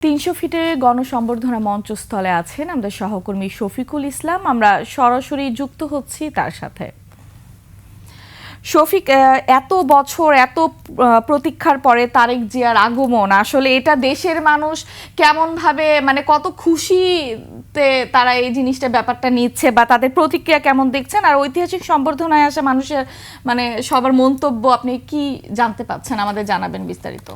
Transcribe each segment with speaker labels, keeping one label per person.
Speaker 1: ৩০০ ফিটের গণসংবর্ধনা মঞ্চস্থলে আছেন আমাদের সহকর্মী শফিকুল ইসলাম। আমরা সরাসরি যুক্ত হচ্ছি তার সাথে। শফিক, এত বছর এত প্রতীক্ষার পরে তারেক জিয়ার আগমন, আসলে এটা দেশের মানুষ কেমন ভাবে, মানে কত খুশিতে তারা এই জিনিসটা ব্যাপারটা নিচ্ছে বা তাদের প্রতিক্রিয়া কেমন দেখছেন, আর ঐতিহাসিক সংবর্ধনায় আসা মানুষের মানে সবার মন্তব্য আপনি কি জানতে পাচ্ছেন, আমাদের জানাবেন বিস্তারিত।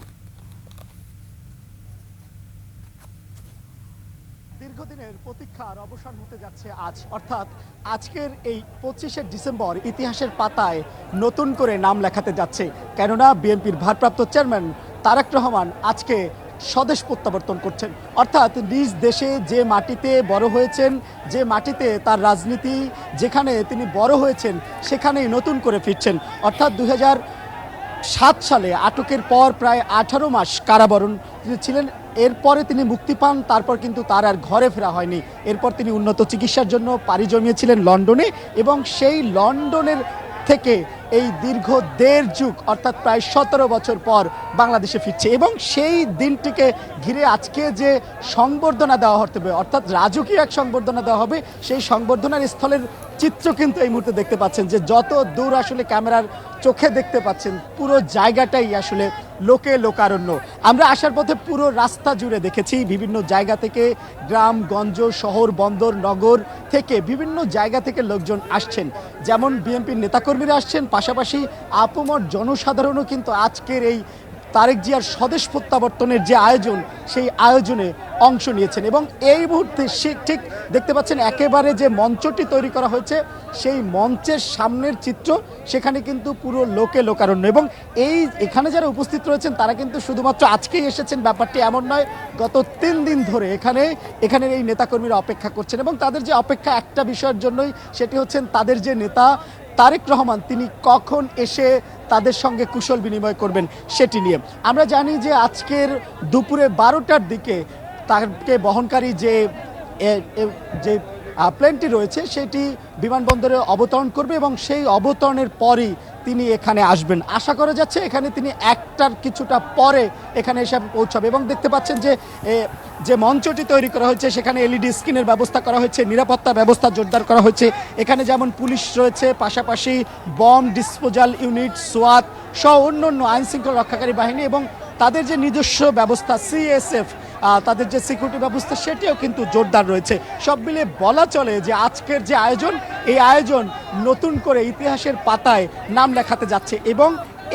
Speaker 2: দীর্ঘদিনের প্রতীক্ষার অবসান হতে যাচ্ছে আজ, অর্থাৎ আজকের এই 25শে ডিসেম্বর ইতিহাসের পাতায় নতুন করে নাম লেখাতে যাচ্ছে। কেননা বিএনপির ভারপ্রাপ্ত চেয়ারম্যান তারেক রহমান আজকে স্বদেশ প্রত্যাবর্তন করছেন, অর্থাৎ নিজ দেশে যে মাটিতে বড় হয়েছেন, যে মাটিতে তার রাজনীতি যেখানে তিনি বড় হয়েছেন সেখানেই নতুন করে ফিরছেন। অর্থাৎ 2007 সালে আটকের পর প্রায় 18 মাস কারাবরণ ছিলেন। এরপরে তিনি মুক্তি পান, তারপর কিন্তু তার আর ঘরে ফেরা হয়নি। এরপর তিনি উন্নত চিকিৎসার জন্য পাড়ি জমিয়েছিলেন লন্ডনে, এবং সেই লন্ডনের থেকে এই দীর্ঘ 1.5 যুগ অর্থাৎ প্রায় 17 বছর পর বাংলাদেশে ফিরছে। এবং সেই দিনটিকে ঘিরে আজকে যে সংবর্ধনা দেওয়া হবে, অর্থাৎ রাজকীয় এক সংবর্ধনা দেওয়া হবে, সেই সংবর্ধনার স্থলের চিত্র কিন্তু এই মুহূর্তে দেখতে পাচ্ছেন যে যত দূর আসলে ক্যামেরার চোখে দেখতে পাচ্ছেন পুরো জায়গাটাই আসলে লোকে লোকারণ্য। আমরা আসার পথে পুরো রাস্তা জুড়ে দেখেছি বিভিন্ন জায়গা থেকে, গ্রামগঞ্জ, শহর, বন্দর, নগর থেকে বিভিন্ন জায়গা থেকে লোকজন আসছেন। যেমন বিএনপির নেতাকর্মীরা আসছেন, পাশাপাশি আপামর জনসাধারণও কিন্তু আজকের এই তারেক জিয়ার স্বদেশ প্রত্যাবর্তনের যে আয়োজন, সেই আয়োজনে অংশ নিয়েছেন। এবং এই মুহূর্তে ঠিক দেখতে পাচ্ছেন একেবারে যে মঞ্চটি তৈরি করা হয়েছে, সেই মঞ্চের সামনের চিত্র, সেখানে কিন্তু পুরো লোকে লোকারণ্য। এবং এখানে যারা উপস্থিত রয়েছেন তারা কিন্তু শুধুমাত্র আজকেই এসেছেন ব্যাপারটি এমন নয়, গত 3 দিন ধরে এখানের এই নেতাকর্মীরা অপেক্ষা করছেন। এবং তাদের যে অপেক্ষা একটা বিষয়ের জন্যই, সেটি হচ্ছেন তাদের যে নেতা তারেক রহমান তিনি কখন এসে তাদের সঙ্গে কুশল বিনিময় করবেন সেটি নিয়ে। আমরা জানি যে আজকের দুপুরে 12টার দিকে তাকে বহনকারী যে প্লেনটি রয়েছে সেটি বিমানবন্দরে অবতরণ করবে, এবং সেই অবতরণের পরই তিনি এখানে আসবেন। আশা করা যাচ্ছে এখানে তিনি 1টার কিছুটা পরে এখানে এসে পৌঁছাবে। এবং দেখতে পাচ্ছেন যে মঞ্চটি তৈরি করা হয়েছে সেখানে এলইডি স্ক্রিনের ব্যবস্থা করা হয়েছে, নিরাপত্তা ব্যবস্থা জোরদার করা হয়েছে। এখানে যেমন পুলিশ রয়েছে, পাশাপাশি বম ডিসপোজাল ইউনিট, সোয়াত সহ অন্যান্য আইন শৃঙ্খলা রক্ষাকারী বাহিনী এবং তাদের যে নিজস্ব ব্যবস্থা সিএসএফ, তাদের যে সিকিউরিটি ব্যবস্থা সেটিও কিন্তু জোরদার রয়েছে। সব মিলিয়ে বলা চলে যে আজকের যে আয়োজন, এই আয়োজন নতুন করে ইতিহাসের পাতায় নাম লেখাতে যাচ্ছে। এবং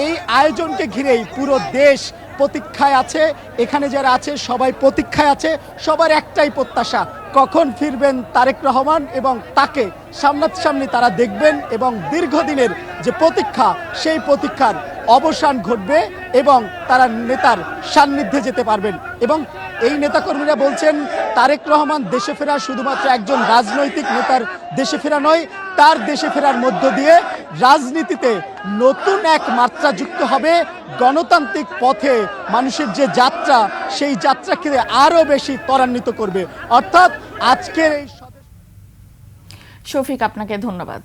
Speaker 2: এই আয়োজনকে ঘিরেই পুরো দেশ প্রতীক্ষায় আছে। এখানে যারা আছে সবাই প্রতীক্ষায় আছে, সবার একটাই প্রত্যাশা, কখন ফিরবেন তারেক রহমান এবং তাকে সামনাসামনি তারা দেখবেন, এবং দীর্ঘদিনের যে প্রতীক্ষা সেই প্রতীক্ষার অবসান ঘটবে এবং তারা নেতার সান্নিধ্যে যেতে পারবেন। এবং এই নেতাকর্মীরা বলছেন তারেক রহমান দেশে ফেরা শুধুমাত্র একজন রাজনৈতিক নেতার দেশে ফেরা নয়, তার দেশে ফেরার মধ্য দিয়ে রাজনীতিতে নতুন এক মাত্রা যুক্ত হবে। গণতান্ত্রিক পথে মানুষের যে যাত্রা, সেই যাত্রাকে আরো বেশি ত্বরান্বিত করবে। অর্থাৎ আজকের এই
Speaker 1: শফিক, আপনাকে ধন্যবাদ।